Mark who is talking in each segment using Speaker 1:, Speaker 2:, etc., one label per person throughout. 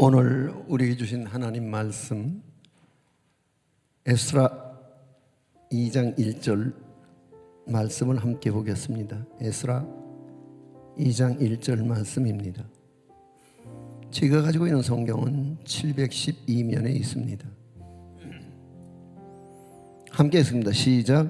Speaker 1: 오늘 우리에게 주신 하나님 말씀 에스라 2장 1절 말씀을 함께 보겠습니다. 에스라 2장 1절 말씀입니다. 제가 가지고 있는 성경은 712면에 있습니다. 함께 읽습니다. 시작.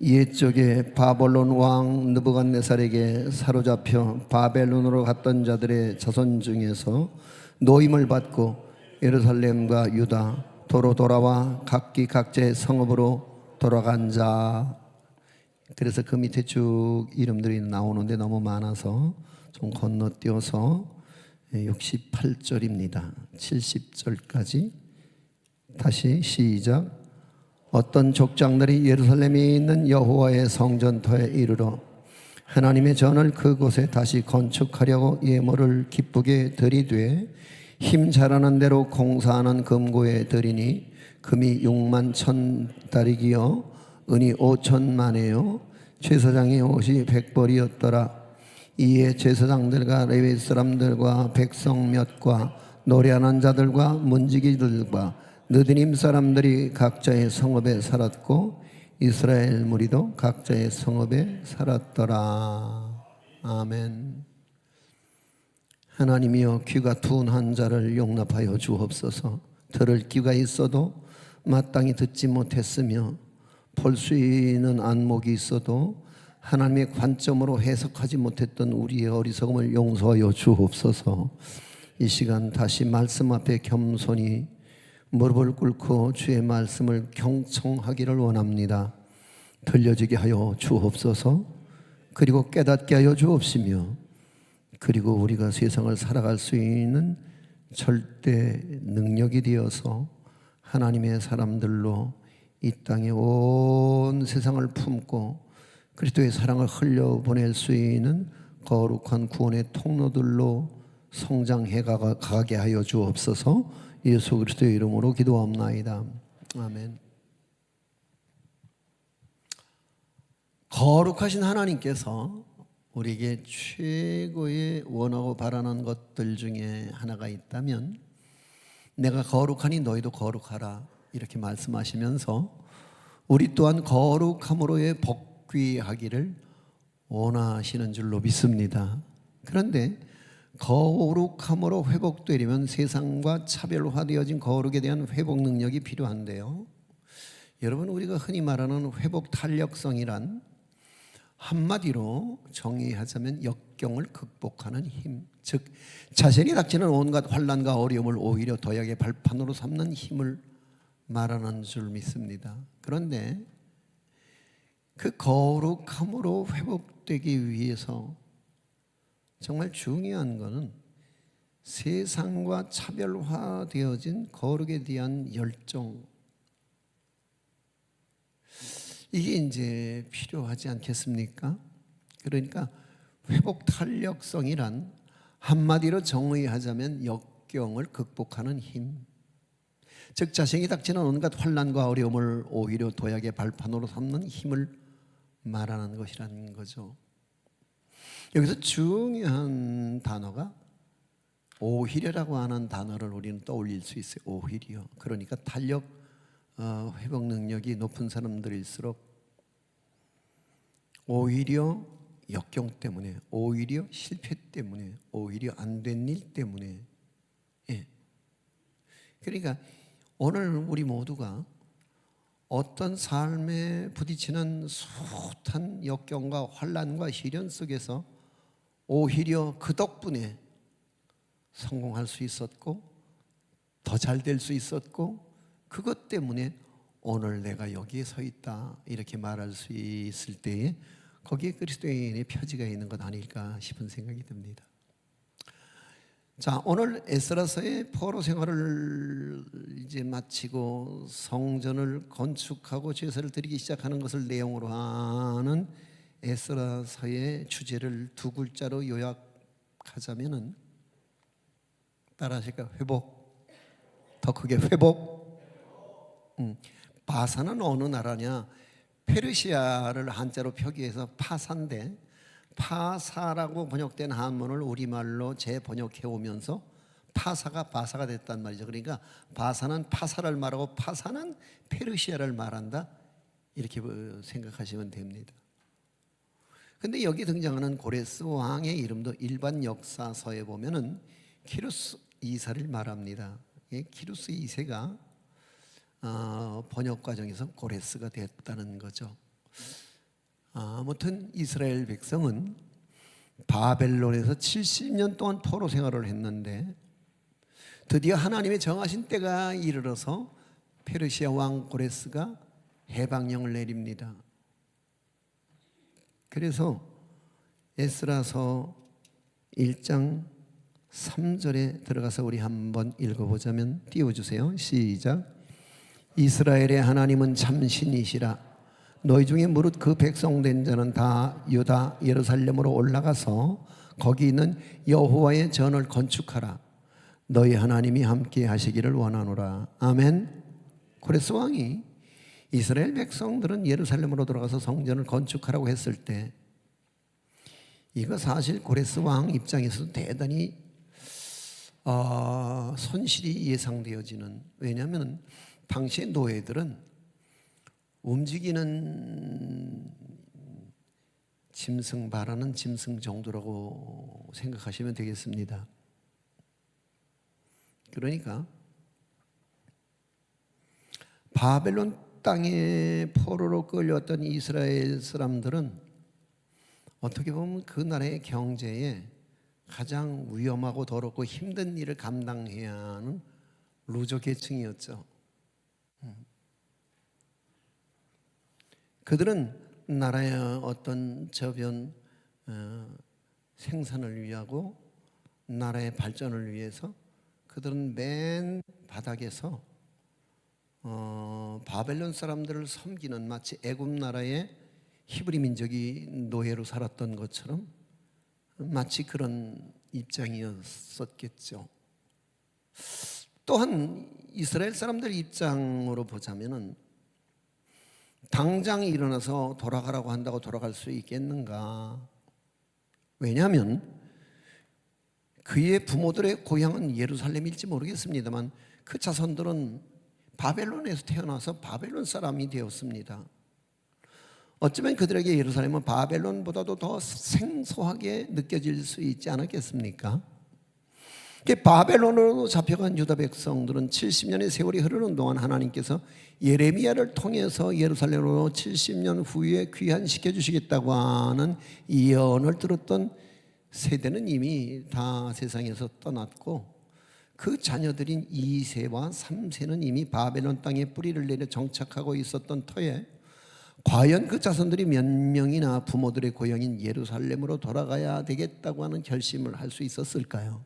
Speaker 1: 옛적에 바벨론 왕 느부갓네살에게 사로잡혀 바벨론으로 갔던 자들의 자손 중에서 노임을 받고 예루살렘과 유다 도로 돌아와 각기 각자의 성읍으로 돌아간 자. 그래서 그 밑에 쭉 이름들이 나오는데 너무 많아서 좀 건너뛰어서 68절입니다. 70절까지 다시 시작. 어떤 족장들이 예루살렘에 있는 여호와의 성전터에 이르러 하나님의 전을 그곳에 다시 건축하려고 예물을 기쁘게 들이되 힘 잘하는 대로 공사하는 금고에 들이니 금이 6만 1,000다리기요 은이 5천만에요 제사장의 옷이 100벌이었더라. 이에 제사장들과 레위 사람들과 백성 몇과 노래하는 자들과 문지기들과 느디님 사람들이 각자의 성읍에 살았고 이스라엘 무리도 각자의 성읍에 살았더라. 아멘. 하나님이여, 귀가 둔한 자를 용납하여 주옵소서. 들을 귀가 있어도 마땅히 듣지 못했으며 볼 수 있는 안목이 있어도 하나님의 관점으로 해석하지 못했던 우리의 어리석음을 용서하여 주옵소서. 이 시간 다시 말씀 앞에 겸손히 무릎을 꿇고 주의 말씀을 경청하기를 원합니다. 들려지게 하여 주옵소서. 그리고 깨닫게 하여 주옵시며 그리고 우리가 세상을 살아갈 수 있는 절대 능력이 되어서 하나님의 사람들로 이 땅에 온 세상을 품고 그리스도의 사랑을 흘려보낼 수 있는 거룩한 구원의 통로들로 성장해 가게 하여 주옵소서. 예수 그리스도의 이름으로 기도합나이다. 아멘. 거룩하신 하나님께서 우리에게 최고의 원하고 바라는 것들 중에 하나가 있다면 내가 거룩하니 너희도 거룩하라 이렇게 말씀하시면서 우리 또한 거룩함으로의 복귀하기를 원하시는 줄로 믿습니다. 그런데 거룩함으로 회복되려면 세상과 차별화되어진 거룩에 대한 회복 능력이 필요한데요. 여러분, 우리가 흔히 말하는 회복 탄력성이란 한마디로 정의하자면 역경을 극복하는 힘, 즉 자신이 닥치는 온갖 환난과 어려움을 오히려 도약의 발판으로 삼는 힘을 말하는 줄 믿습니다. 그런데 그 거룩함으로 회복되기 위해서 정말 중요한 것은 세상과 차별화되어진 거룩에 대한 열정, 이게 이제 필요하지 않겠습니까? 그러니까 회복 탄력성이란 한마디로 정의하자면 역경을 극복하는 힘, 즉 자신이 닥치는 온갖 환난과 어려움을 오히려 도약의 발판으로 삼는 힘을 말하는 것이라는 거죠. 여기서 중요한 단어가 오히려라고 하는 단어를 우리는 떠올릴 수 있어요. 오히려. 그러니까 탄력 회복 능력이 높은 사람들일수록 오히려 역경 때문에, 오히려 실패 때문에, 오히려 안 된 일 때문에, 그러니까 오늘 우리 모두가 어떤 삶에 부딪히는 숱한 역경과 환난과 시련 속에서 오히려 그 덕분에 성공할 수 있었고 더 잘 될 수 있었고 그것 때문에 오늘 내가 여기에 서 있다 이렇게 말할 수 있을 때에 거기에 그리스도인의 표지가 있는 것 아닐까 싶은 생각이 듭니다. 자, 오늘 에스라서의 포로 생활을 이제 마치고 성전을 건축하고 제사를 드리기 시작하는 것을 내용으로 하는 에스라서의 주제를 두 글자로 요약하자면은 따라하실까요? 회복. 더 크게 회복. 바사는 어느 나라냐? 페르시아를 한자로 표기해서 파사인데 파사라고 번역된 한문을 우리말로 재번역해 오면서 파사가 바사가 됐단 말이죠. 그러니까 바사는 파사를 말하고 파사는 페르시아를 말한다, 이렇게 생각하시면 됩니다. 근데 여기 등장하는 고레스 왕의 이름도 일반 역사서에 보면은 키루스 2세를 말합니다. 키루스 2세가 번역 과정에서 고레스가 됐다는 거죠. 아무튼 이스라엘 백성은 바벨론에서 70년 동안 포로 생활을 했는데 드디어 하나님의 정하신 때가 이르러서 페르시아 왕 고레스가 해방령을 내립니다. 그래서 에스라서 1장 3절에 들어가서 우리 한번 읽어보자면, 띄워주세요. 시작. 이스라엘의 하나님은 참신이시라. 너희 중에 무릇 그 백성된 자는 다 유다 예루살렘으로 올라가서 거기 있는 여호와의 전을 건축하라. 너희 하나님이 함께 하시기를 원하노라. 아멘. 고레스 왕이 이스라엘 백성들은 예루살렘으로 돌아가서 성전을 건축하라고 했을 때, 이거 사실 고레스 왕 입장에서도 대단히 손실이 예상되어지는, 왜냐하면 당시의 노예들은 움직이는 짐승, 말하는 짐승 정도라고 생각하시면 되겠습니다. 그러니까 바벨론 땅에 포로로 끌려왔던 이스라엘 사람들은 어떻게 보면 그 나라의 경제에 가장 위험하고 더럽고 힘든 일을 감당해야 하는 루저 계층이었죠. 그들은 나라의 어떤 저변 생산을 위하고 나라의 발전을 위해서 그들은 맨 바닥에서 바벨론 사람들을 섬기는, 마치 애굽 나라의 히브리 민족이 노예로 살았던 것처럼 마치 그런 입장이었었겠죠. 또한 이스라엘 사람들 입장으로 보자면은 당장 일어나서 돌아가라고 한다고 돌아갈 수 있겠는가? 왜냐하면 그의 부모들의 고향은 예루살렘일지 모르겠습니다만 그 자손들은 바벨론에서 태어나서 바벨론 사람이 되었습니다. 어쩌면 그들에게 예루살렘은 바벨론보다도 더 생소하게 느껴질 수 있지 않았겠습니까? 바벨론으로 잡혀간 유다 백성들은 70년의 세월이 흐르는 동안 하나님께서 예레미야를 통해서 예루살렘으로 70년 후에 귀환시켜 주시겠다고 하는 예언을 들었던 세대는 이미 다 세상에서 떠났고, 그 자녀들인 2세와 3세는 이미 바벨론 땅에 뿌리를 내려 정착하고 있었던 터에 과연 그 자손들이 몇 명이나 부모들의 고향인 예루살렘으로 돌아가야 되겠다고 하는 결심을 할 수 있었을까요?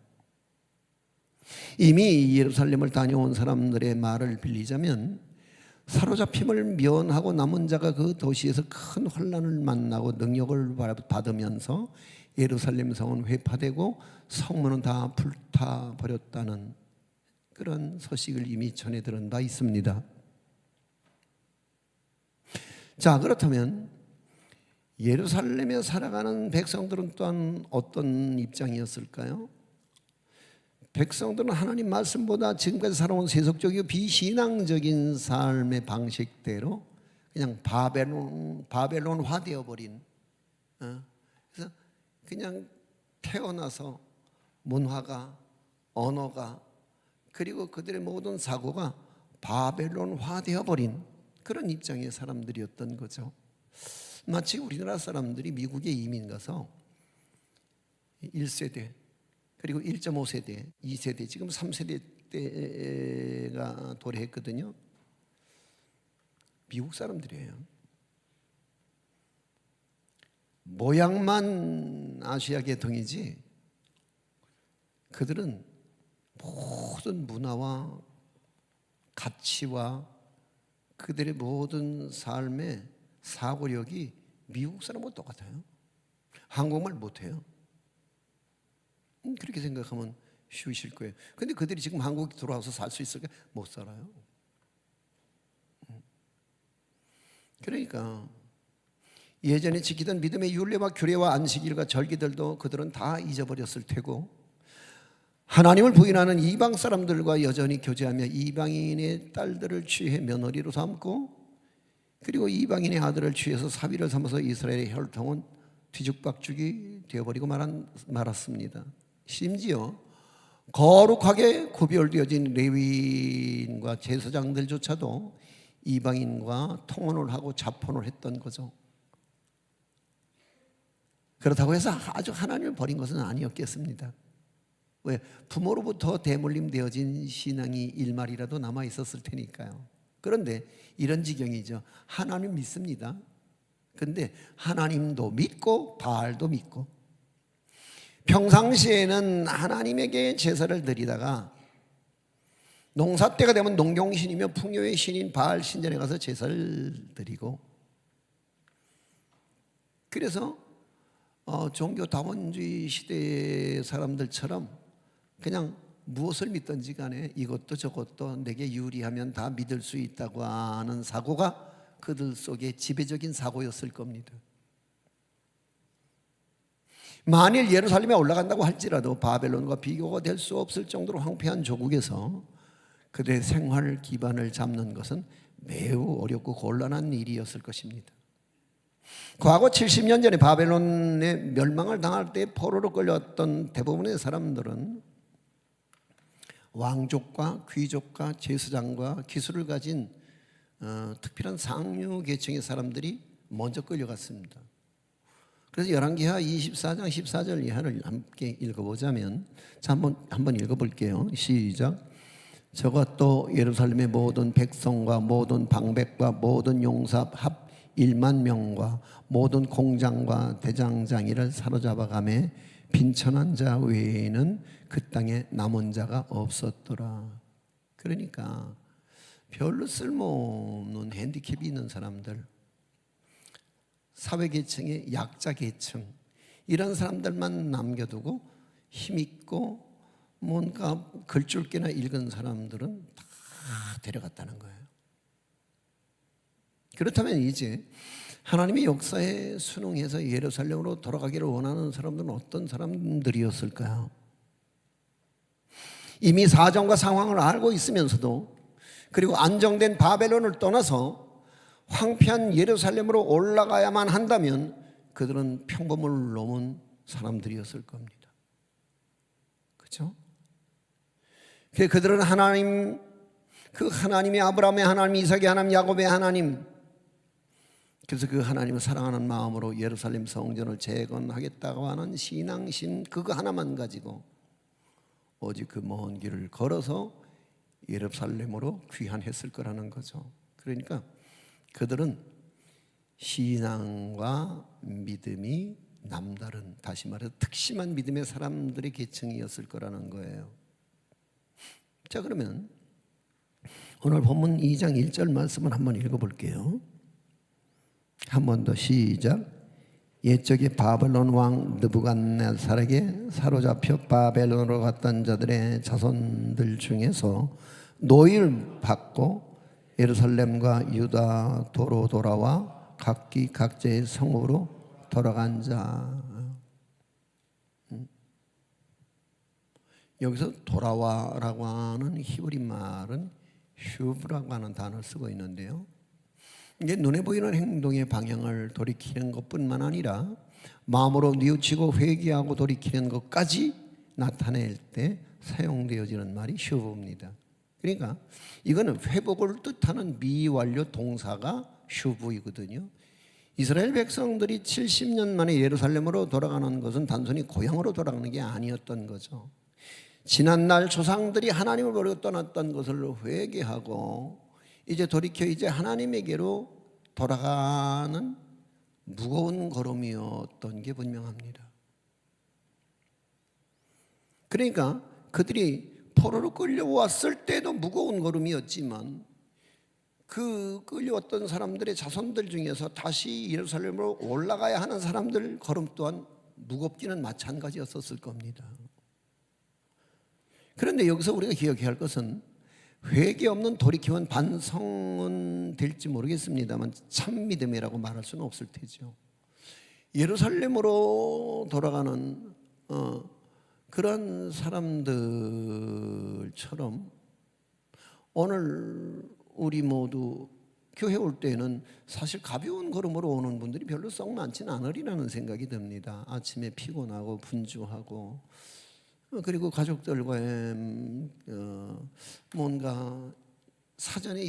Speaker 1: 이미 예루살렘을 다녀온 사람들의 말을 빌리자면 사로잡힘을 면하고 남은 자가 그 도시에서 큰 환난을 만나고 능력을 받으면서 예루살렘 성은 회파되고 성문은 다 불타버렸다는 그런 소식을 이미 전해 들은 바 있습니다. 자, 그렇다면 예루살렘에 살아가는 백성들은 또한 어떤 입장이었을까요? 백성들은 하나님 말씀보다 지금까지 살아온 세속적이고 비신앙적인 삶의 방식대로 그냥 바벨론화 되어버린, 그래서 그냥 태어나서 문화가, 언어가, 그리고 그들의 모든 사고가 바벨론화 되어버린 그런 입장의 사람들이었던 거죠. 마치 우리나라 사람들이 미국에 이민 가서 1세대, 그리고 1.5세대, 2세대, 지금 3세대 때가 도래했거든요. 미국 사람들이에요. 모양만 아시아 계통이지 그들은 모든 문화와 가치와 그들의 모든 삶의 사고력이 미국 사람과 똑같아요. 한국말 못해요. 그렇게 생각하면 쉬우실 거예요. 근데 그들이 지금 한국에 돌아와서 살 수 있을까? 못 살아요. 그러니까 예전에 지키던 믿음의 율례와 규례와 안식일과 절기들도 그들은 다 잊어버렸을 테고, 하나님을 부인하는 이방 사람들과 여전히 교제하며 이방인의 딸들을 취해 며느리로 삼고, 그리고 이방인의 아들을 취해서 사위를 삼아서 이스라엘의 혈통은 뒤죽박죽이 되어버리고 말았습니다. 심지어 거룩하게 구별되어진 레위인과 제사장들조차도 이방인과 통혼을 하고 자폰을 했던 거죠. 그렇다고 해서 아주 하나님을 버린 것은 아니었겠습니다. 왜? 부모로부터 대물림 되어진 신앙이 일말이라도 남아 있었을 테니까요. 그런데 이런 지경이죠. 하나님 믿습니다. 근데 하나님도 믿고 바알도 믿고, 평상시에는 하나님에게 제사를 드리다가 농사 때가 되면 농경신이며 풍요의 신인 바알 신전에 가서 제사를 드리고, 그래서 종교 다원주의 시대 사람들처럼 그냥 무엇을 믿든지 간에 이것도 저것도 내게 유리하면 다 믿을 수 있다고 하는 사고가 그들 속에 지배적인 사고였을 겁니다. 만일 예루살렘에 올라간다고 할지라도 바벨론과 비교가 될 수 없을 정도로 황폐한 조국에서 그들의 생활 기반을 잡는 것은 매우 어렵고 곤란한 일이었을 것입니다. 과거 70년 전에 바벨론에 멸망을 당할 때 포로로 끌려왔던 대부분의 사람들은 왕족과 귀족과 제사장과 기술을 가진 특별한 상류 계층의 사람들이 먼저 끌려갔습니다. 그래서 열왕기하 24장 14절 이하를 함께 읽어보자면, 자, 한번 읽어볼게요. 시작. 저가 또 예루살렘의 모든 백성과 모든 방백과 모든 용사 합 1만 명과 모든 공장과 대장장이를 사로잡아가매 빈천한 자 외에는 그 땅에 남은 자가 없었더라. 그러니까 별로 쓸모없는 핸디캡이 있는 사람들, 사회계층의 약자 계층, 이런 사람들만 남겨두고 힘있고 뭔가 글줄기나 읽은 사람들은 다 데려갔다는 거예요. 그렇다면 이제 하나님의 역사에 순응해서 예루살렘으로 돌아가기를 원하는 사람들은 어떤 사람들이었을까요? 이미 사정과 상황을 알고 있으면서도, 그리고 안정된 바벨론을 떠나서 황폐한 예루살렘으로 올라가야만 한다면 그들은 평범을 넘은 사람들이었을 겁니다. 그렇죠? 그들은 하나님, 그 하나님이 아브라함의 하나님, 이삭의 하나님, 야곱의 하나님, 그래서 그 하나님을 사랑하는 마음으로 예루살렘 성전을 재건하겠다고 하는 신앙심 그거 하나만 가지고 오직 그 먼 길을 걸어서 예루살렘으로 귀환했을 거라는 거죠. 그러니까 그들은 신앙과 믿음이 남다른, 다시 말해서 특심한 믿음의 사람들의 계층이었을 거라는 거예요. 자, 그러면 오늘 본문 2장 1절 말씀을 한번 읽어볼게요. 한 번 더 시작. 옛적에 바벨론 왕 느부갓네살에게 사로잡혀 바벨론으로 갔던 자들의 자손들 중에서 노예를 받고 예루살렘과 유다 도로 돌아와 각기 각자의 성읍으로 돌아간 자. 여기서 돌아와라고 하는 히브리 말은 슈브라고 하는 단어를 쓰고 있는데요, 이제 눈에 보이는 행동의 방향을 돌이키는 것뿐만 아니라 마음으로 뉘우치고 회개하고 돌이키는 것까지 나타낼 때 사용되어지는 말이 슈브입니다. 그러니까 이거는 회복을 뜻하는 미완료 동사가 슈브이거든요. 이스라엘 백성들이 70년 만에 예루살렘으로 돌아가는 것은 단순히 고향으로 돌아가는 게 아니었던 거죠. 지난날 조상들이 하나님을 버리고 떠났던 것을 회개하고 이제 돌이켜 이제 하나님에게로 돌아가는 무거운 걸음이었던 게 분명합니다. 그러니까 그들이 포로로 끌려왔을 때도 무거운 걸음이었지만 그 끌려왔던 사람들의 자손들 중에서 다시 예루살렘으로 올라가야 하는 사람들 걸음 또한 무겁기는 마찬가지였었을 겁니다. 그런데 여기서 우리가 기억해야 할 것은 회개 없는 돌이킴은 반성은 될지 모르겠습니다만 참 믿음이라고 말할 수는 없을 테죠. 예루살렘으로 돌아가는 그런 사람들처럼 오늘 우리 모두 교회 올 때는 사실 가벼운 걸음으로 오는 분들이 별로 썩 많지는 않으리라는 생각이 듭니다. 아침에 피곤하고 분주하고 그리고 가족들과의 뭔가 사전에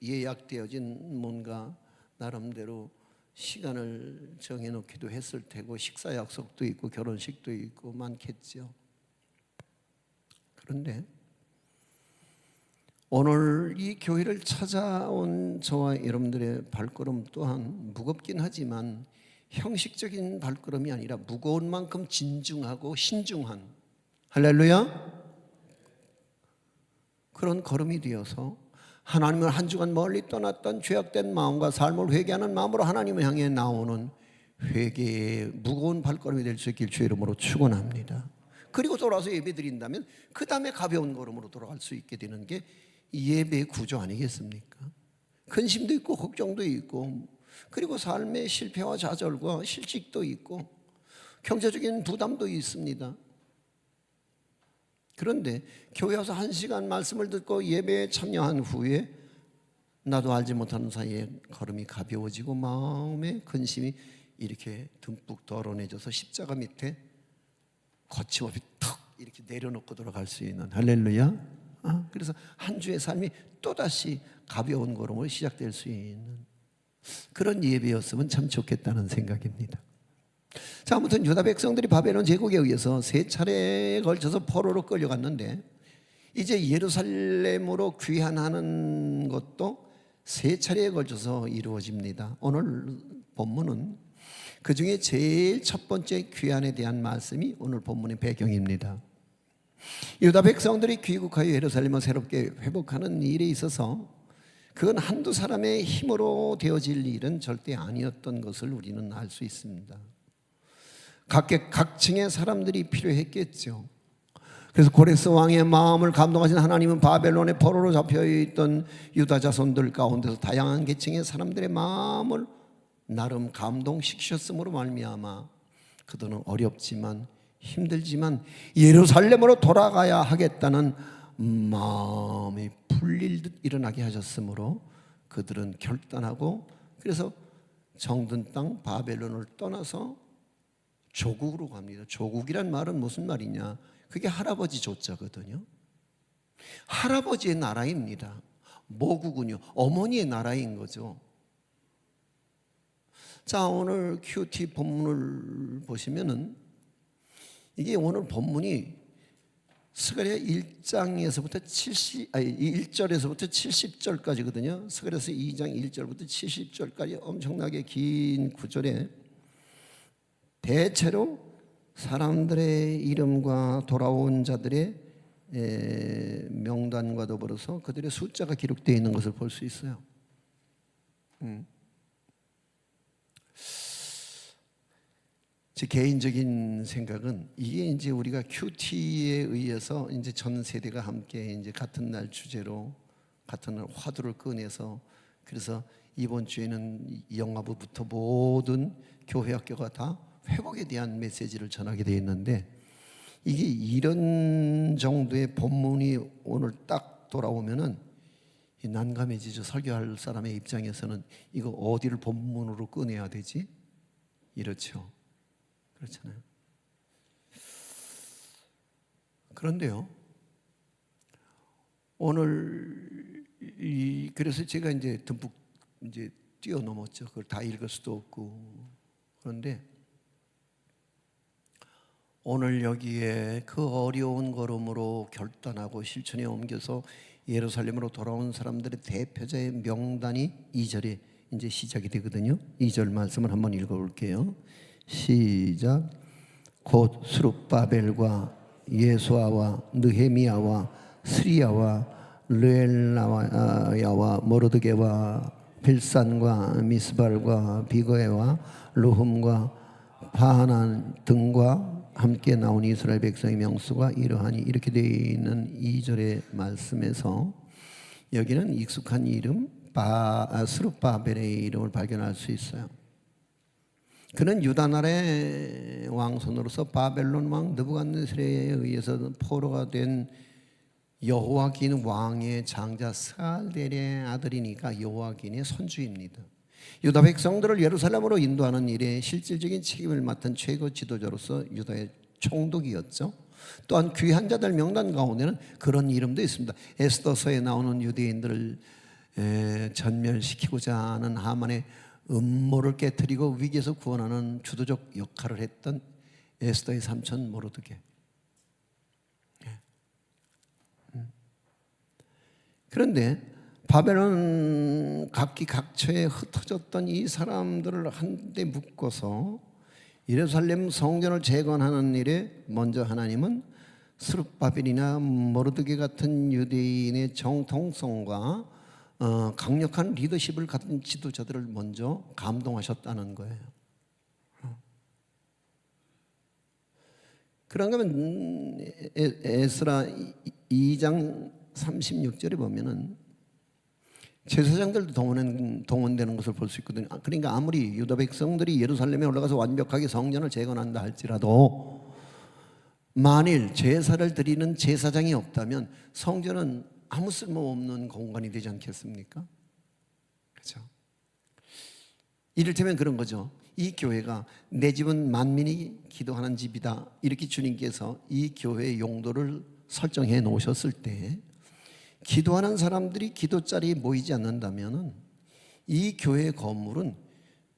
Speaker 1: 예약되어진 뭔가 나름대로 시간을 정해놓기도 했을 테고 식사 약속도 있고 결혼식도 있고 많겠죠. 그런데 오늘 이 교회를 찾아온 저와 여러분들의 발걸음 또한 무겁긴 하지만 형식적인 발걸음이 아니라 무거운 만큼 진중하고 신중한, 할렐루야, 그런 걸음이 되어서 하나님을 한 주간 멀리 떠났던 죄악된 마음과 삶을 회개하는 마음으로 하나님을 향해 나오는 회개의 무거운 발걸음이 될 수 있길 주의 이름으로 축원합니다. 그리고 돌아와서 예배 드린다면 그 다음에 가벼운 걸음으로 돌아갈 수 있게 되는 게 예배의 구조 아니겠습니까? 근심도 있고 걱정도 있고 그리고 삶의 실패와 좌절과 실직도 있고 경제적인 부담도 있습니다. 그런데 교회 와서 1시간 말씀을 듣고 예배에 참여한 후에 나도 알지 못하는 사이에 걸음이 가벼워지고 마음의 근심이 이렇게 듬뿍 덜어내져서 십자가 밑에 거침없이 턱 이렇게 내려놓고 돌아갈 수 있는, 할렐루야. 그래서 한 주의 삶이 또다시 가벼운 걸음으로 시작될 수 있는 그런 예배였으면 참 좋겠다는 생각입니다. 자, 아무튼 유다 백성들이 바벨론 제국에 의해서 3차례에 걸쳐서 포로로 끌려갔는데 이제 예루살렘으로 귀환하는 것도 3차례에 걸쳐서 이루어집니다. 오늘 본문은 그 중에 제일 첫 번째 귀환에 대한 말씀이 오늘 본문의 배경입니다. 유다 백성들이 귀국하여 예루살렘을 새롭게 회복하는 일에 있어서 그건 한두 사람의 힘으로 되어질 일은 절대 아니었던 것을 우리는 알 수 있습니다. 각계각층의 사람들이 필요했겠죠. 그래서 고레스 왕의 마음을 감동하신 하나님은 바벨론의 포로로 잡혀있던 유다 자손들 가운데서 다양한 계층의 사람들의 마음을 나름 감동시키셨으므로 말미암아 그들은 어렵지만 힘들지만 예루살렘으로 돌아가야 하겠다는 마음이 풀릴 듯 일어나게 하셨으므로 그들은 결단하고 그래서 정든 땅 바벨론을 떠나서 조국으로 갑니다. 조국이란 말은 무슨 말이냐? 그게 할아버지 조자거든요. 할아버지의 나라입니다. 모국은요, 어머니의 나라인 거죠. 자, 오늘 큐티 본문을 보시면은 이게 오늘 본문이 스가랴 1장에서부터 1절에서부터 70절까지거든요. 스가랴서 2장 1절부터 70절까지 엄청나게 긴 구절에 대체로 사람들의 이름과 돌아온 자들의 명단과 더불어서 그들의 숫자가 기록되어 있는 것을 볼 수 있어요. 제 개인적인 생각은 이게 이제 우리가 큐티에 의해서 이제 전 세대가 함께 이제 같은 날 주제로 같은 날 화두를 꺼내서 그래서 이번 주에는 영화부부터 모든 교회 학교가 다 회복에 대한 메시지를 전하게 되어 있는데 이게 이런 정도의 본문이 오늘 딱 돌아오면은 난감해지죠. 설교할 사람의 입장에서는 이거 어디를 본문으로 꺼내야 되지? 이렇죠. 그렇잖아요. 그런데요, 오늘 그래서 제가 이제 듬뿍 이제 뛰어넘었죠. 그걸 다 읽을 수도 없고. 그런데 오늘 여기에 그 어려운 걸음으로 결단하고 실천에 옮겨서 예루살렘으로 돌아온 사람들의 대표자의 명단이 2절에 이제 시작이 되거든요. 2절 말씀을 한번 읽어볼게요. 시작. 곧 스룹바벨과 예수아와 느헤미야와 스리야와 르엘나야와 모르드게와 빌산과 미스발과 비거에와 루흠과 바하난 등과 함께 나온 이스라엘 백성의 명수가 이러하니 이렇게 되어 있는 2절의 말씀에서 여기는 익숙한 이름 스룹바벨의 이름을 발견할 수 있어요. 그는 유다 나라의 왕손으로서 바벨론 왕 느부갓네살에 의해서 포로가 된 여호와긴 왕의 장자 스알델의 아들이니까 여호와긴의 손주입니다. 유다 백성들을 예루살렘으로 인도하는 일에 실질적인 책임을 맡은 최고 지도자로서 유다의 총독이었죠. 또한 귀한 자들 명단 가운데는 그런 이름도 있습니다. 에스더서에 나오는 유대인들을 전멸시키고자 하는 하만의 음모를 깨뜨리고 위기에서 구원하는 주도적 역할을 했던 에스더의 삼촌 모르드게. 그런데 바벨론 각기각처에 흩어졌던 이 사람들을 한데 묶어서 예루살렘 성전을 재건하는 일에 먼저 하나님은 스룹바벨이나 모르드게 같은 유대인의 정통성과 강력한 리더십을 가진 지도자들을 먼저 감동하셨다는 거예요. 그런가 하면 에스라 2장 36절에 보면은 제사장들도 동원되는 것을 볼 수 있거든요. 그러니까 아무리 유다 백성들이 예루살렘에 올라가서 완벽하게 성전을 재건한다 할지라도 만일 제사를 드리는 제사장이 없다면 성전은 아무 쓸모없는 공간이 되지 않겠습니까? 그렇죠? 이를테면 그런 거죠. 이 교회가 내 집은 만민이 기도하는 집이다, 이렇게 주님께서 이 교회의 용도를 설정해 놓으셨을 때 기도하는 사람들이 기도 자리에 모이지 않는다면 이 교회 건물은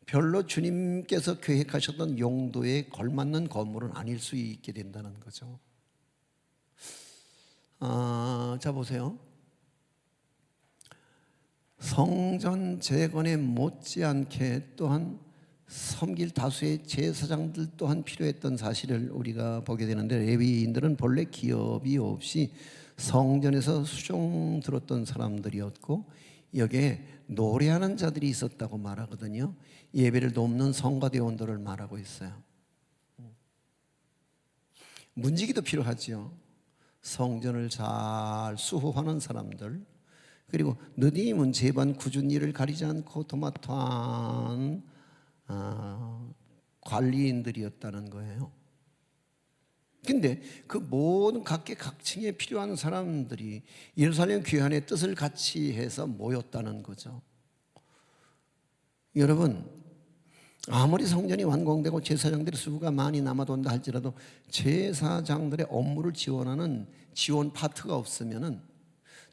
Speaker 1: 별로 주님께서 계획하셨던 용도에 걸맞는 건물은 아닐 수 있게 된다는 거죠. 자 보세요. 성전 재건에 못지않게 또한 섬길 다수의 제사장들 또한 필요했던 사실을 우리가 보게 되는데, 레위인들은 본래 기업이 없이 성전에서 수종 들었던 사람들이었고 여기에 노래하는 자들이 있었다고 말하거든요. 예배를 돕는 성가대원들을 말하고 있어요. 문지기도 필요하지요. 성전을 잘 수호하는 사람들, 그리고 느디임은 제반 굳은 일을 가리지 않고 도맡아한 관리인들이었다는 거예요. 근데 그 모든 각계각층에 필요한 사람들이 예루살렘 귀환의 뜻을 같이 해서 모였다는 거죠. 여러분, 아무리 성전이 완공되고 제사장들의 수가 많이 남아돈다 할지라도 제사장들의 업무를 지원하는 지원 파트가 없으면은,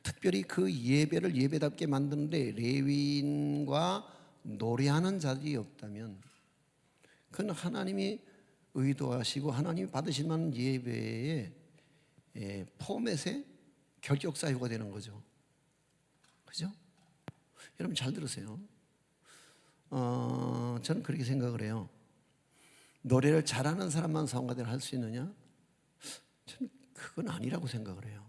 Speaker 1: 특별히 그 예배를 예배답게 만드는데 레위인과 노래하는 자들이 없다면 그건 하나님이 의도하시고 하나님이 받으실 만한 예배의 포맷의 결격 사유가 되는 거죠. 그죠? 여러분 잘 들으세요. 저는 그렇게 생각을 해요. 노래를 잘하는 사람만 성가대를 할 수 있느냐? 저는 그건 아니라고 생각을 해요.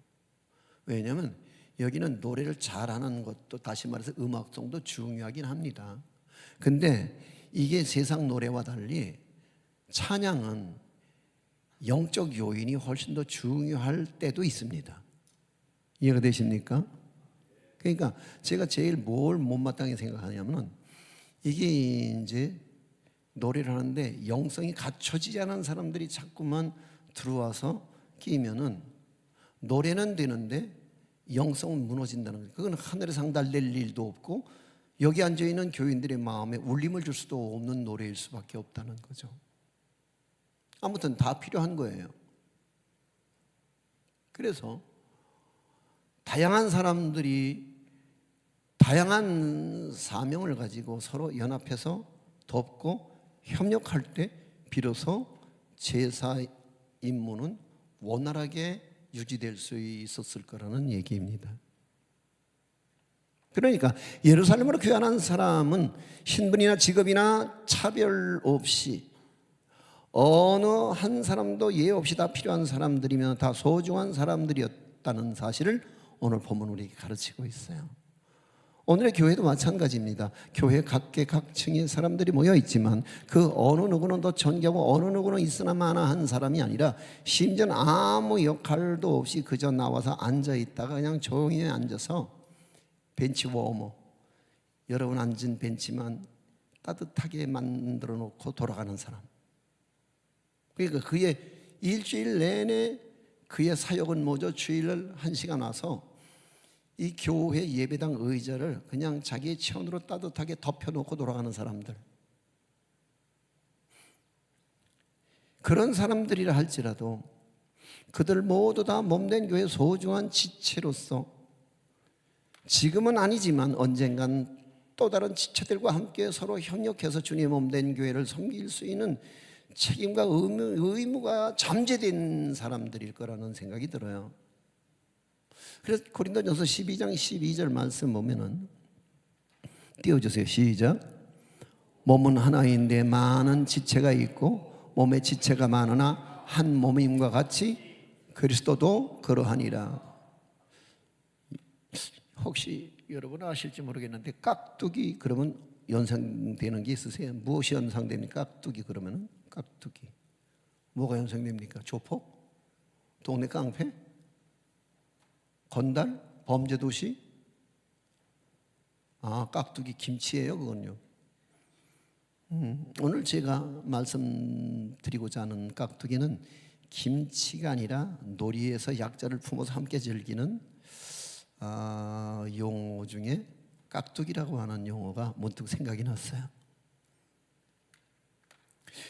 Speaker 1: 왜냐하면 여기는 노래를 잘하는 것도, 다시 말해서 음악성도 중요하긴 합니다. 근데 이게 세상 노래와 달리 찬양은 영적 요인이 훨씬 더 중요할 때도 있습니다. 이해가 되십니까? 그러니까 제가 제일 뭘 못마땅히 생각하냐면, 이게 이제 노래를 하는데 영성이 갖춰지지 않은 사람들이 자꾸만 들어와서 끼면은 노래는 되는데 영성은 무너진다는 거예요. 그건 하늘에 상달될 일도 없고 여기 앉아있는 교인들의 마음에 울림을 줄 수도 없는 노래일 수밖에 없다는 거죠. 아무튼 다 필요한 거예요. 그래서 다양한 사람들이 다양한 사명을 가지고 서로 연합해서 돕고 협력할 때 비로소 제사 임무는 원활하게 유지될 수 있었을 거라는 얘기입니다. 그러니까 예루살렘으로 귀환한 사람은 신분이나 직업이나 차별 없이 어느 한 사람도 예 없이 다 필요한 사람들이며 다 소중한 사람들이었다는 사실을 오늘 본문 우리에게 가르치고 있어요. 오늘의 교회도 마찬가지입니다. 교회 각계각층의 사람들이 모여 있지만 그 어느 누구는 더 존경하고 어느 누구는 있으나 마나 한 사람이 아니라, 심지어 아무 역할도 없이 그저 나와서 앉아있다가 그냥 조용히 앉아서 벤치 워머, 여러분 앉은 벤치만 따뜻하게 만들어 놓고 돌아가는 사람. 그러니까 그의 일주일 내내 그의 사역은 뭐죠? 주일 1시간 와서 이 교회 예배당 의자를 그냥 자기의 체온으로 따뜻하게 덮여놓고 돌아가는 사람들. 그런 사람들이라 할지라도 그들 모두 다 몸된 교회의 소중한 지체로서 지금은 아니지만 언젠간 또 다른 지체들과 함께 서로 협력해서 주님의 몸된 교회를 섬길 수 있는 책임과 의무가 잠재된 사람들일 거라는 생각이 들어요. 그래서 고린도전서 12장 12절 말씀 보면은 띄워주세요. 시작. 몸은 하나인데 많은 지체가 있고 몸의 지체가 많으나 한 몸임과 같이 그리스도도 그러하니라. 혹시 여러분 아실지 모르겠는데 깍두기 그러면 연상되는 게 있으세요? 무엇이 연상됩니까? 깍두기 그러면은 깍두기 뭐가 연상됩니까? 조폭? 동네 깡패? 건달? 범죄도시? 깍두기 김치예요 그건요. 오늘 제가 말씀드리고자 하는 깍두기는 김치가 아니라 놀이에서 약자를 품어서 함께 즐기는 용어 중에 깍두기라고 하는 용어가 문득 생각이 났어요.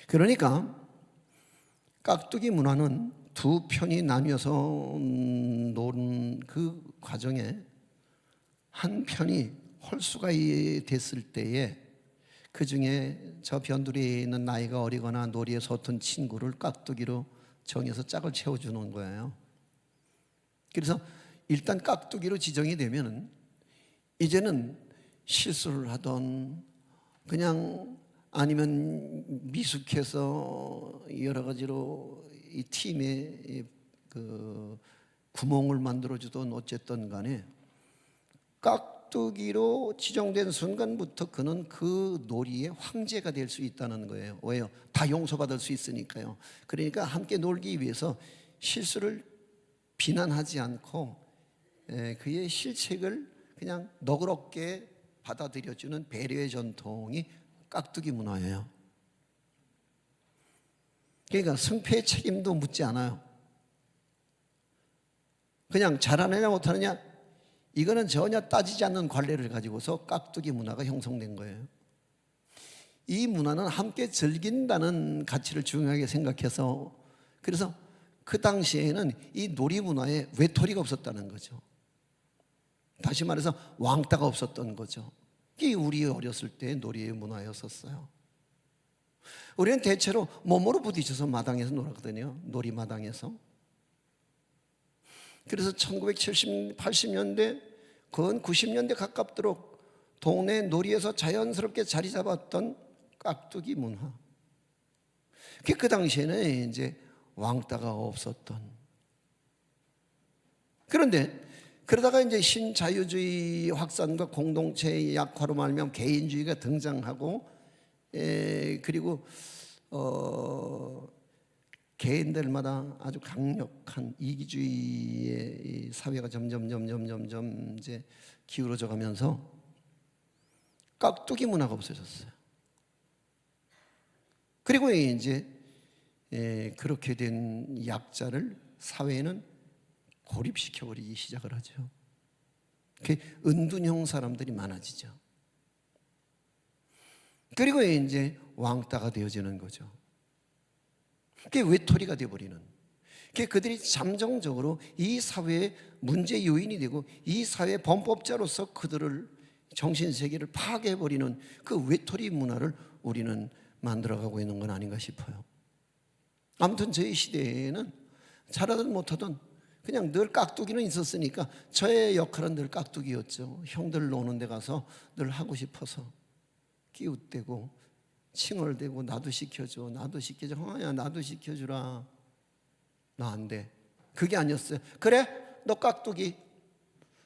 Speaker 1: 그러니까 깍두기 문화는 두 편이 나뉘어서 노는 그 과정에 한 편이 홀수가 됐을 때에 그 중에 저 변두리에 있는 나이가 어리거나 놀이에 서툰 친구를 깍두기로 정해서 짝을 채워주는 거예요. 그래서 일단 깍두기로 지정이 되면은 이제는 실수를 하던 그냥 아니면 미숙해서 여러 가지로 이 팀에 그 구멍을 만들어주던 어쨌든 간에 깍두기로 지정된 순간부터 그는 그 놀이의 황제가 될 수 있다는 거예요. 왜요? 다 용서받을 수 있으니까요. 그러니까 함께 놀기 위해서 실수를 비난하지 않고 그의 실책을 그냥 너그럽게 받아들여주는 배려의 전통이 깍두기 문화예요. 그러니까 승패의 책임도 묻지 않아요. 그냥 잘하느냐 못하느냐 이거는 전혀 따지지 않는 관례를 가지고서 깍두기 문화가 형성된 거예요. 이 문화는 함께 즐긴다는 가치를 중요하게 생각해서 그래서 그 당시에는 이 놀이 문화에 외톨이가 없었다는 거죠. 다시 말해서 왕따가 없었던 거죠. 이게 우리 어렸을 때 놀이의 문화였었어요. 우리는 대체로 몸으로 부딪혀서 마당에서 놀았거든요. 놀이마당에서. 그래서 1970, 80년대, 근 90년대 가깝도록 동네 놀이에서 자연스럽게 자리 잡았던 깍두기 문화. 그 당시에는 이제 왕따가 없었던. 그런데 그러다가 이제 신자유주의 확산과 공동체의 약화로 말미암아 개인주의가 등장하고, 그리고 개인들마다 아주 강력한 이기주의의 사회가 점점 이제 기울어져 가면서 깍두기 문화가 없어졌어요. 그리고 이제 그렇게 된 약자를 사회에는 고립시켜버리기 시작을 하죠. 은둔형 사람들이 많아지죠. 그리고 이제 왕따가 되어지는 거죠. 그게 외톨이가 되어버리는. 그들이 잠정적으로 이 사회의 문제 요인이 되고 이 사회의 범법자로서 그들을 정신세계를 파괴해버리는 그 외톨이 문화를 우리는 만들어가고 있는 건 아닌가 싶어요. 아무튼 저희 시대에는 잘하든 못하든 그냥 늘 깍두기는 있었으니까 저의 역할은 늘 깍두기였죠. 형들 노는 데 가서 늘 하고 싶어서 끼웃대고 칭얼대고 나도 시켜줘, 나도 시켜줘. 형아야 나도 시켜주라. 나 안 돼. 그게 아니었어요. 그래? 너 깍두기.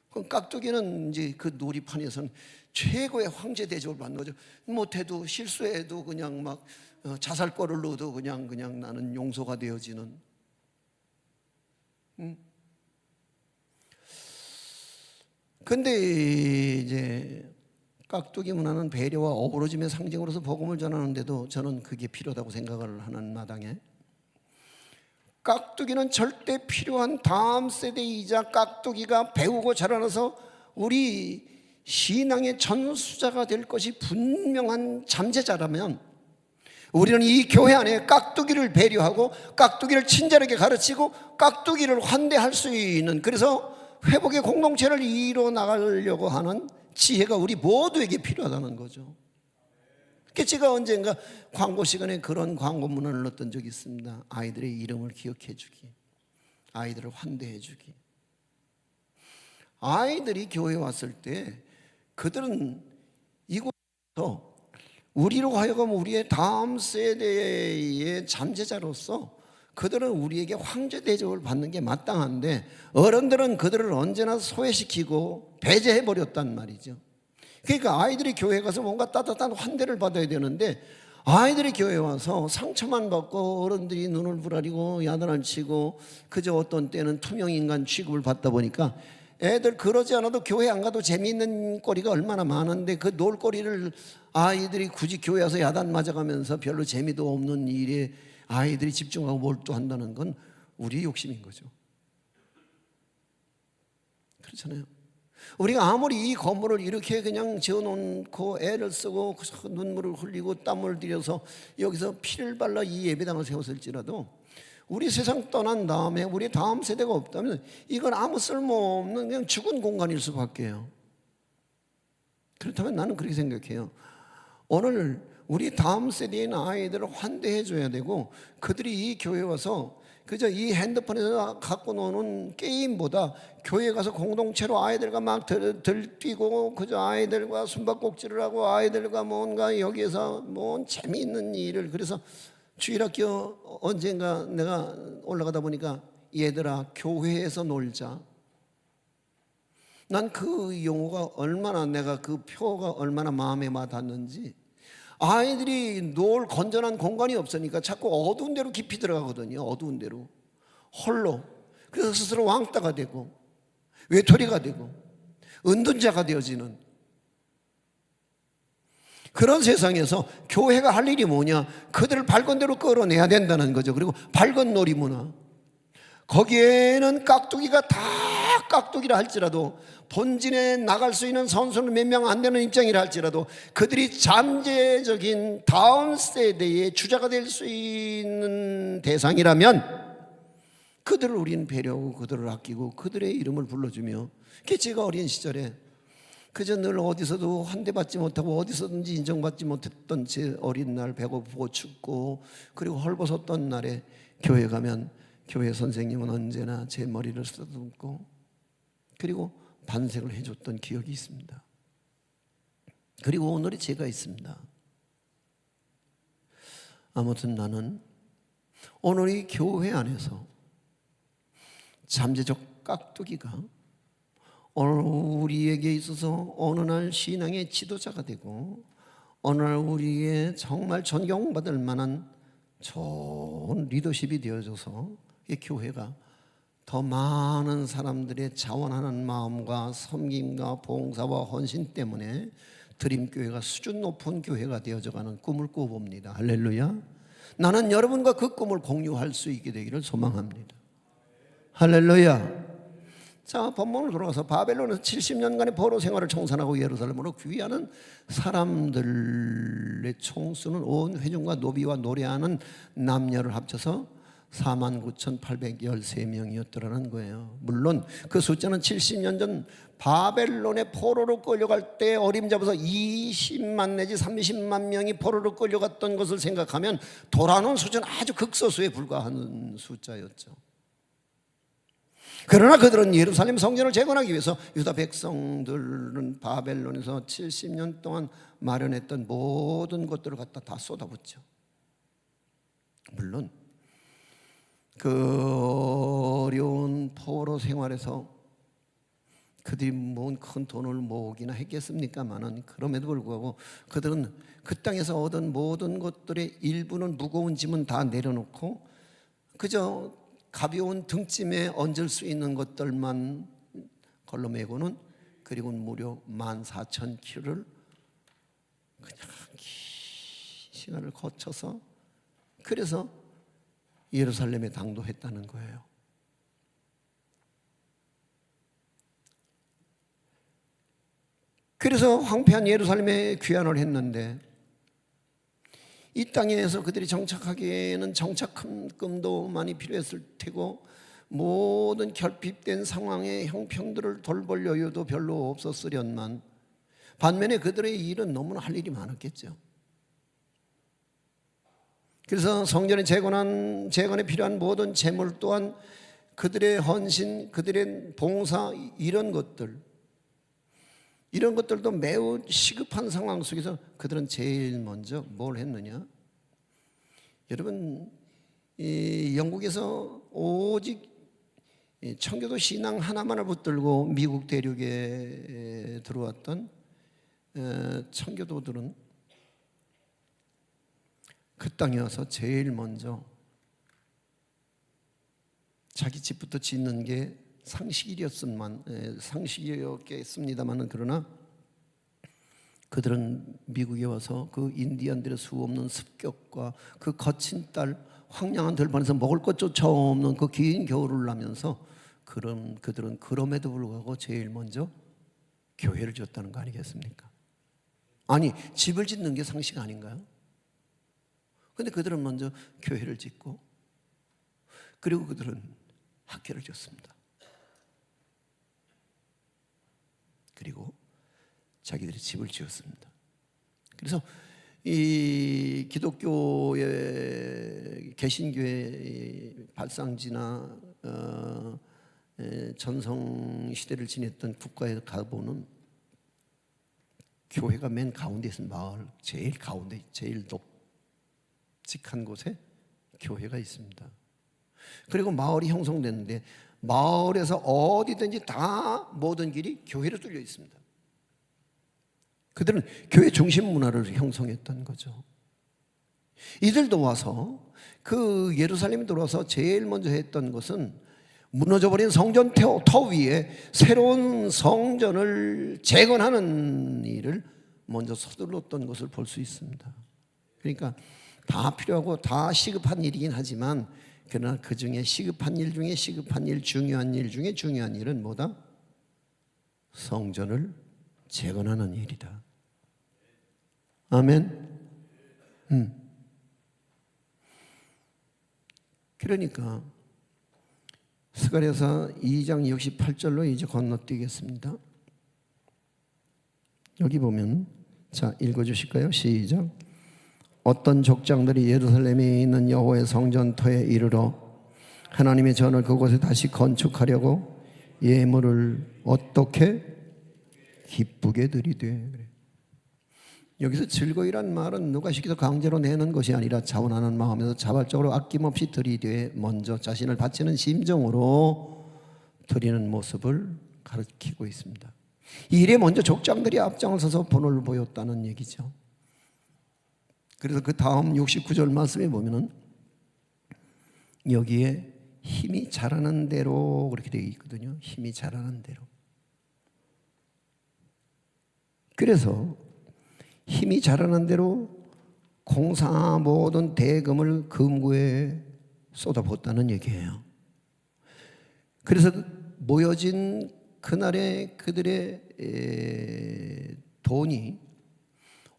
Speaker 1: 그럼 깍두기는 이제 그 놀이판에서는 최고의 황제 대접을 받는 거죠. 못해도 실수해도 그냥 막 자살골을 넣어도 그냥 나는 용서가 되어지는. 근데 이제 깍두기 문화는 배려와 어우러짐의 상징으로서 복음을 전하는데도 저는 그게 필요하다고 생각을 하는 마당에, 깍두기는 절대 필요한 다음 세대이자 깍두기가 배우고 자라나서 우리 신앙의 전수자가 될 것이 분명한 잠재자라면, 우리는 이 교회 안에 깍두기를 배려하고 깍두기를 친절하게 가르치고 깍두기를 환대할 수 있는, 그래서 회복의 공동체를 이뤄 나가려고 하는 지혜가 우리 모두에게 필요하다는 거죠. 제가 언젠가 광고 시간에 그런 광고 문안을 넣었던 적이 있습니다. 아이들의 이름을 기억해 주기, 아이들을 환대해 주기. 아이들이 교회에 왔을 때 그들은 이곳에서 우리로 하여금 우리의 다음 세대의 잠재자로서 그들은 우리에게 황제 대접을 받는 게 마땅한데, 어른들은 그들을 언제나 소외시키고 배제해버렸단 말이죠. 그러니까 아이들이 교회에 가서 뭔가 따뜻한 환대를 받아야 되는데, 아이들이 교회에 와서 상처만 받고 어른들이 눈을 부라리고 야단을 치고 그저 어떤 때는 투명인간 취급을 받다 보니까 애들 그러지 않아도 교회 안 가도 재미있는 거리가 얼마나 많은데, 그 놀거리를 아이들이 굳이 교회 와서 야단 맞아가면서 별로 재미도 없는 일에 아이들이 집중하고 몰두한다는 건 우리의 욕심인 거죠. 그렇잖아요. 우리가 아무리 이 건물을 이렇게 그냥 지어놓고 애를 쓰고 눈물을 흘리고 땀을 들여서 여기서 피를 발라 이 예배당을 세웠을지라도, 우리 세상 떠난 다음에 우리 다음 세대가 없다면 이건 아무 쓸모없는 그냥 죽은 공간일 수밖에요. 그렇다면 나는 그렇게 생각해요. 오늘 우리 다음 세대의 아이들을 환대해 줘야 되고, 그들이 이 교회에 와서 그저 이 핸드폰에서 갖고 노는 게임보다 교회 가서 공동체로 아이들과 막 들뛰고 그저 아이들과 숨바꼭질을 하고 아이들과 뭔가 여기에서 뭔 재미있는 일을, 그래서 주일학교 언젠가 내가 올라가다 보니까 얘들아 교회에서 놀자. 난 그 용어가 얼마나, 내가 그 표가 얼마나 마음에 와닿는지. 아이들이 놀 건전한 공간이 없으니까 자꾸 어두운 데로 깊이 들어가거든요. 어두운 데로 홀로. 그래서 스스로 왕따가 되고 외톨이가 되고 은둔자가 되어지는 그런 세상에서 교회가 할 일이 뭐냐? 그들을 밝은 데로 끌어내야 된다는 거죠. 그리고 밝은 놀이 문화, 거기에는 깍두기가 다 깍두기라 할지라도, 본진에 나갈 수 있는 선수는 몇 명 안 되는 입장이라 할지라도 그들이 잠재적인 다음 세대의 주자가 될 수 있는 대상이라면 그들을 우리는 배려하고 그들을 아끼고 그들의 이름을 불러주며, 제가 어린 시절에 그저 늘 어디서도 환대받지 못하고 어디서든지 인정받지 못했던 제 어린 날, 배고프고 춥고 그리고 헐벗었던 날에 교회 가면 교회 선생님은 언제나 제 머리를 쓰다듬고 그리고 반색을 해줬던 기억이 있습니다. 그리고 오늘의 제가 있습니다. 아무튼 나는 오늘 이 교회 안에서 잠재적 깍두기가 오늘 우리에게 있어서 어느 날 신앙의 지도자가 되고 어느 날 우리의 정말 존경받을 만한 좋은 리더십이 되어져서 이 교회가 더 많은 사람들의 자원하는 마음과 섬김과 봉사와 헌신 때문에 드림교회가 수준 높은 교회가 되어져가는 꿈을 꾸어봅니다. 할렐루야. 나는 여러분과 그 꿈을 공유할 수 있게 되기를 소망합니다. 할렐루야. 자, 본문으로 돌아가서 바벨론에서 70년간의 포로 생활을 청산하고 예루살렘으로 귀환하는 사람들의 총수는 온 회중과 노비와 노래하는 남녀를 합쳐서 49,813명이었더라는 거예요. 물론 그 숫자는 70년 전 바벨론의 포로로 끌려갈 때 어림잡아서 20만 내지 30만 명이 포로로 끌려갔던 것을 생각하면 돌아오는 수준 아주 극소수에 불과한 숫자였죠. 그러나 그들은 예루살렘 성전을 재건하기 위해서 유다 백성들은 바벨론에서 70년 동안 마련했던 모든 것들을 갖다 다 쏟아붓죠. 물론 그 어려운 포로 생활에서 그들이 뭔 큰 돈을 모으기나 했겠습니까마는, 그럼에도 불구하고 그들은 그 땅에서 얻은 모든 것들의 일부는, 무거운 짐은 다 내려놓고 그저 가벼운 등짐에 얹을 수 있는 것들만 걸러매고는, 그리고 무려 14,000km를 그냥 긴 시간을 거쳐서 그래서 예루살렘에 당도했다는 거예요. 그래서 황폐한 예루살렘에 귀환을 했는데 이 땅에서 그들이 정착하기에는 정착금도 많이 필요했을 테고 모든 결핍된 상황의 형편들을 돌볼 여유도 별로 없었으련만 반면에 그들의 일은 너무나 할 일이 많았겠죠. 그래서 성전의 재건에 필요한 모든 재물 또한 그들의 헌신, 그들의 봉사 이런 것들도 매우 시급한 상황 속에서 그들은 제일 먼저 뭘 했느냐? 여러분, 이 영국에서 오직 청교도 신앙 하나만을 붙들고 미국 대륙에 들어왔던 청교도들은 그 땅에 와서 제일 먼저 자기 집부터 짓는 게 상식이었겠습니다만은 그러나 그들은 미국에 와서 그 인디언들의 수 없는 습격과 그 거친 딸 황량한 들판에서 먹을 것조차 없는 그 긴 겨울을 나면서 그들은 그럼에도 불구하고 제일 먼저 교회를 지었다는 거 아니겠습니까? 아니, 집을 짓는 게 상식 아닌가요? 근데 그들은 먼저 교회를 짓고 그리고 그들은 학교를 지었습니다. 그리고 자기들이 집을 지었습니다. 그래서 이 기독교의 개신교의 발상지나 전성 시대를 지냈던 국가에 가보면 교회가 맨 가운데 있는 마을 제일 가운데 제일 높직한 곳에 교회가 있습니다. 그리고 마을이 형성됐는데 마을에서 어디든지 다 모든 길이 교회로 뚫려 있습니다. 그들은 교회 중심 문화를 형성했던 거죠. 이들도 와서 그 예루살렘에 들어와서 제일 먼저 했던 것은 무너져버린 성전 터 위에 새로운 성전을 재건하는 일을 먼저 서둘렀던 것을 볼 수 있습니다. 그러니까 다 필요하고 다 시급한 일이긴 하지만 그러나 그 중에 시급한 일 중에 시급한 일, 중요한 일 중에 중요한 일은 뭐다? 성전을 재건하는 일이다. 아멘. 그러니까 스가랴서 2장 68절로 이제 건너뛰겠습니다. 여기 보면 자 읽어주실까요? 시작. 어떤 족장들이 예루살렘에 있는 여호와의 성전터에 이르러 하나님의 전을 그곳에 다시 건축하려고 예물을 어떻게 기쁘게 드리되. 여기서 즐거이란 말은 누가 시켜서 강제로 내는 것이 아니라 자원하는 마음에서 자발적으로 아낌없이 드리되 먼저 자신을 바치는 심정으로 드리는 모습을 가르치고 있습니다. 이 일에 먼저 족장들이 앞장을 서서 본을 보였다는 얘기죠. 그래서 그 다음 69절 말씀에 보면은 여기에 힘이 자라는 대로 그렇게 되어 있거든요. 힘이 자라는 대로. 그래서 힘이 자라는 대로 공사 모든 대금을 금고에 쏟아붓다는 얘기예요. 그래서 모여진 그날의 그들의 돈이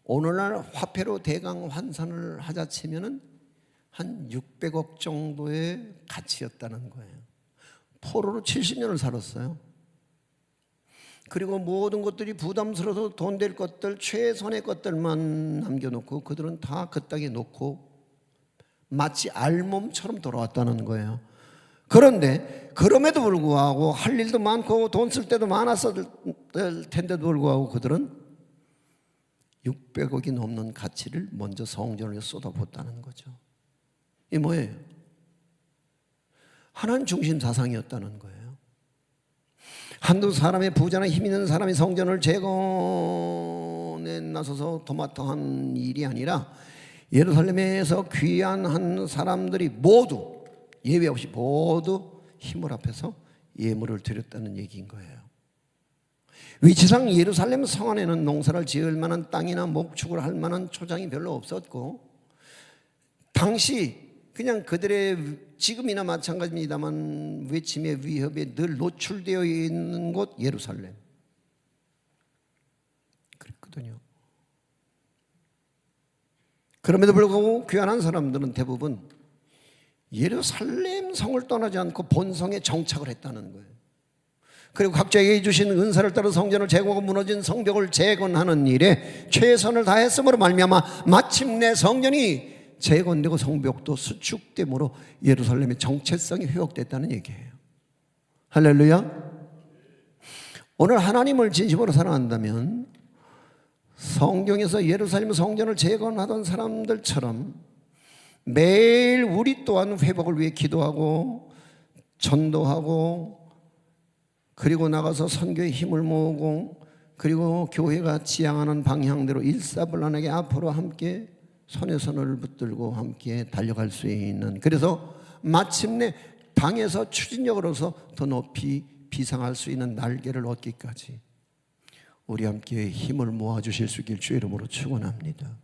Speaker 1: 오늘날 화폐로 대강 환산을 하자 치면은 한 600억 정도의 가치였다는 거예요. 포로로 70년을 살았어요. 그리고 모든 것들이 부담스러워서 돈 될 것들, 최선의 것들만 남겨놓고 그들은 다 그 땅에 놓고 마치 알몸처럼 돌아왔다는 거예요. 그런데 그럼에도 불구하고 할 일도 많고 돈 쓸 때도 많았을 텐데도 불구하고 그들은 600억이 넘는 가치를 먼저 성전을 쏟아붓다는 거죠. 이게 뭐예요? 하나님 중심 사상이었다는 거예요. 한두 사람의 부자나 힘 있는 사람이 성전을 재건에 나서서 도맡아한 일이 아니라 예루살렘에서 귀환한 사람들이 모두 예외 없이 모두 힘을 합해서 예물을 드렸다는 얘기인 거예요. 위치상 예루살렘 성 안에는 농사를 지을 만한 땅이나 목축을 할 만한 초장이 별로 없었고, 당시 그냥 그들의 지금이나 마찬가지입니다만 외침의 위협에 늘 노출되어 있는 곳 예루살렘 그랬거든요. 그럼에도 불구하고 귀환한 사람들은 대부분 예루살렘 성을 떠나지 않고 본성에 정착을 했다는 거예요. 그리고 각자에게 주신 은사를 따라 성전을 재건하고 무너진 성벽을 재건하는 일에 최선을 다했으므로 말미암아 마침내 성전이 재건되고 성벽도 수축됨으로 예루살렘의 정체성이 회복됐다는 얘기예요. 할렐루야. 오늘 하나님을 진심으로 사랑한다면 성경에서 예루살렘 성전을 재건하던 사람들처럼 매일 우리 또한 회복을 위해 기도하고 전도하고 그리고 나가서 선교에 힘을 모으고 그리고 교회가 지향하는 방향대로 일사불란하게 앞으로 함께 손에 손을 붙들고 함께 달려갈 수 있는, 그래서 마침내 당에서 추진력으로서 더 높이 비상할 수 있는 날개를 얻기까지 우리 함께 힘을 모아주실 수 있길 주의 이름으로 축원합니다.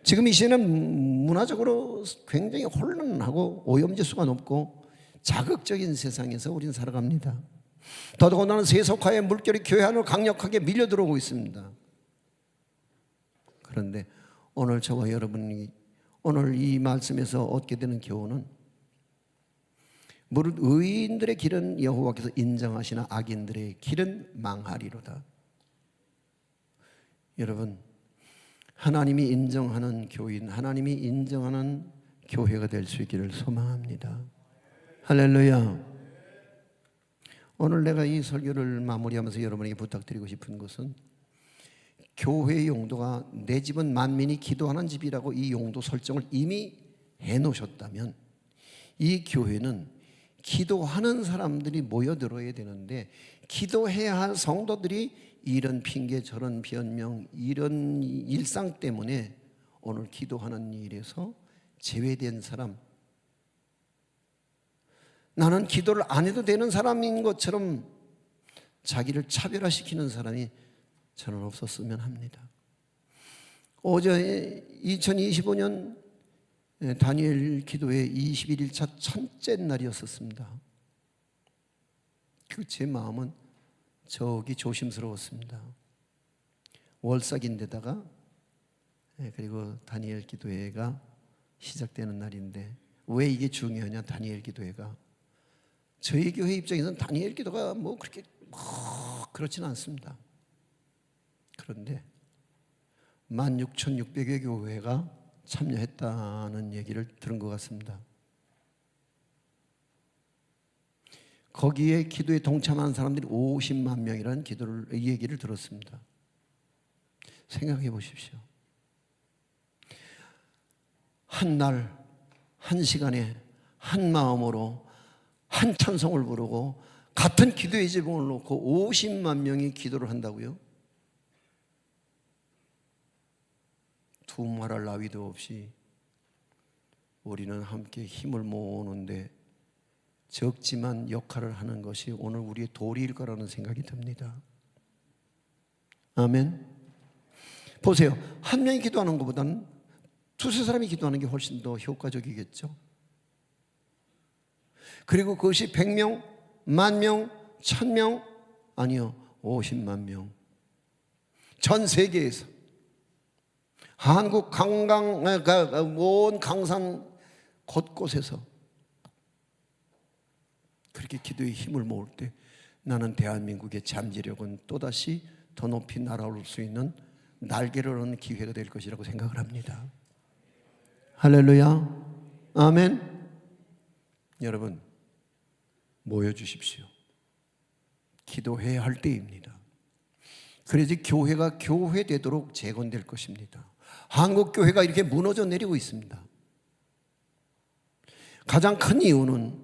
Speaker 1: 지금 이 시대는 문화적으로 굉장히 혼란하고 오염지수가 높고 자극적인 세상에서 우리는 살아갑니다. 더더군다나 세속화의 물결이 교회 안으로 강력하게 밀려 들어오고 있습니다. 그런데 오늘 저와 여러분이 오늘 이 말씀에서 얻게 되는 교훈은, 무릇 의인들의 길은 여호와께서 인정하시나 악인들의 길은 망하리로다. 여러분, 하나님이 인정하는 교인, 하나님이 인정하는 교회가 될 수 있기를 소망합니다. 할렐루야. 오늘 내가 이 설교를 마무리하면서 여러분에게 부탁드리고 싶은 것은, 교회의 용도가 내 집은 만민이 기도하는 집이라고 이 용도 설정을 이미 해놓으셨다면 이 교회는 기도하는 사람들이 모여들어야 되는데, 기도해야 할 성도들이 이런 핑계 저런 변명 이런 일상 때문에 오늘 기도하는 일에서 제외된 사람, 나는 기도를 안 해도 되는 사람인 것처럼 자기를 차별화시키는 사람이 저는 없었으면 합니다. 어제 2025년 다니엘 기도회 21일차 첫째 날이었었습니다. 제 마음은 저기 조심스러웠습니다. 월삭인데다가 그리고 다니엘 기도회가 시작되는 날인데, 왜 이게 중요하냐? 다니엘 기도회가 저희 교회 입장에서는 다니엘 기도가 뭐 그렇게 그렇지는 않습니다. 그런데 16,600여 교회가 참여했다는 얘기를 들은 것 같습니다. 거기에 기도에 동참한 사람들이 50만 명이라는 이 얘기를 들었습니다. 생각해 보십시오. 한 날, 한 시간에 한 마음으로 한 찬송을 부르고 같은 기도의 제목을 놓고 50만 명이 기도를 한다고요? 두말할 나위도 없이 우리는 함께 힘을 모으는데 적지만 역할을 하는 것이 오늘 우리의 도리일 거라는 생각이 듭니다. 아멘. 보세요. 한 명이 기도하는 것보다는 두세 사람이 기도하는 게 훨씬 더 효과적이겠죠. 그리고 그것이 100명, 10,000명, 1000명, 아니요, 50만 명. 전 세계에서 한국 강강 온 강산 곳곳에서 그렇게 기도의 힘을 모을 때 나는 대한민국의 잠재력은 또다시 더 높이 날아올 수 있는 날개를 얻는 기회가 될 것이라고 생각을 합니다. 할렐루야. 아멘. 여러분, 모여주십시오. 기도해야 할 때입니다. 그래야지 교회가 교회되도록 재건될 것입니다. 한국 교회가 이렇게 무너져 내리고 있습니다. 가장 큰 이유는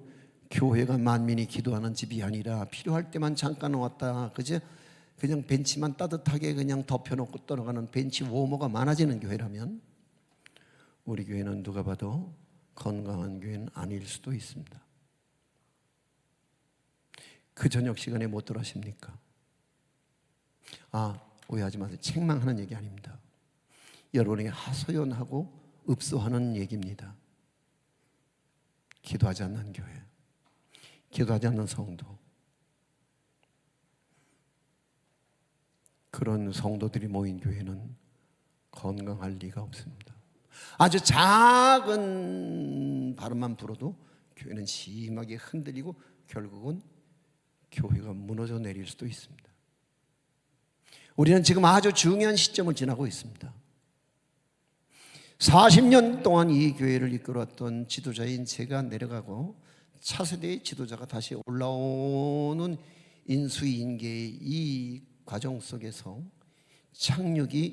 Speaker 1: 교회가 만민이 기도하는 집이 아니라 필요할 때만 잠깐 왔다 그냥 벤치만 따뜻하게 그냥 덮여놓고 떠나가는 벤치 워머가 많아지는 교회라면 우리 교회는 누가 봐도 건강한 교회는 아닐 수도 있습니다. 그 저녁 시간에 못 들어십니까? 오해하지 마세요. 책망하는 얘기 아닙니다. 여러분에게 하소연하고 읍소하는 얘기입니다. 기도하지 않는 교회, 기도하지 않는 성도, 그런 성도들이 모인 교회는 건강할 리가 없습니다. 아주 작은 바람만 불어도 교회는 심하게 흔들리고 결국은 교회가 무너져 내릴 수도 있습니다. 우리는 지금 아주 중요한 시점을 지나고 있습니다. 40년 동안 이 교회를 이끌어왔던 지도자인 제가 내려가고 차세대의 지도자가 다시 올라오는 인수인계의 이 과정 속에서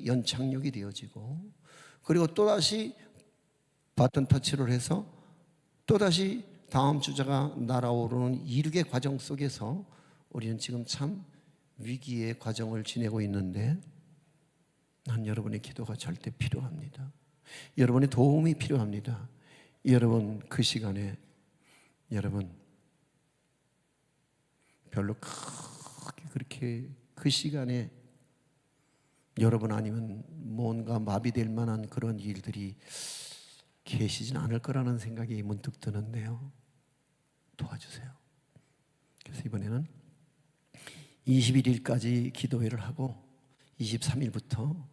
Speaker 1: 연착륙이 되어지고, 그리고 또다시 바톤 터치를 해서 또다시 다음 주자가 날아오르는 이륙의 과정 속에서 우리는 지금 참 위기의 과정을 지내고 있는데, 난 여러분의 기도가 절대 필요합니다. 여러분의 도움이 필요합니다. 여러분, 그 시간에 여러분 별로 크게 그렇게 그 시간에 여러분 아니면 뭔가 마비될 만한 그런 일들이 계시진 않을 거라는 생각이 문득 드는데요. 도와주세요. 그래서 이번에는 21일까지 기도회를 하고 23일부터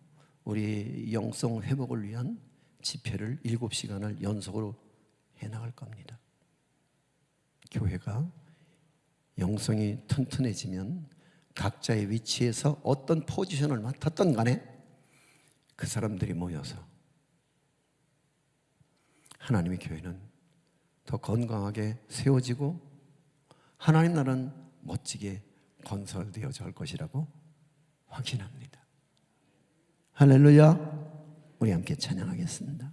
Speaker 1: 우리 영성 회복을 위한 집회를 7시간을 연속으로 해나갈 겁니다. 교회가 영성이 튼튼해지면 각자의 위치에서 어떤 포지션을 맡았던 간에 그 사람들이 모여서 하나님의 교회는 더 건강하게 세워지고 하나님 나라는 멋지게 건설되어져 갈 것이라고 확신합니다. 할렐루야. 우리 함께 찬양하겠습니다.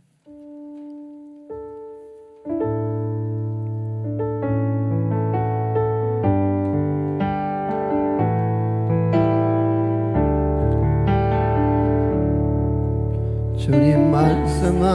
Speaker 1: 주님 말씀은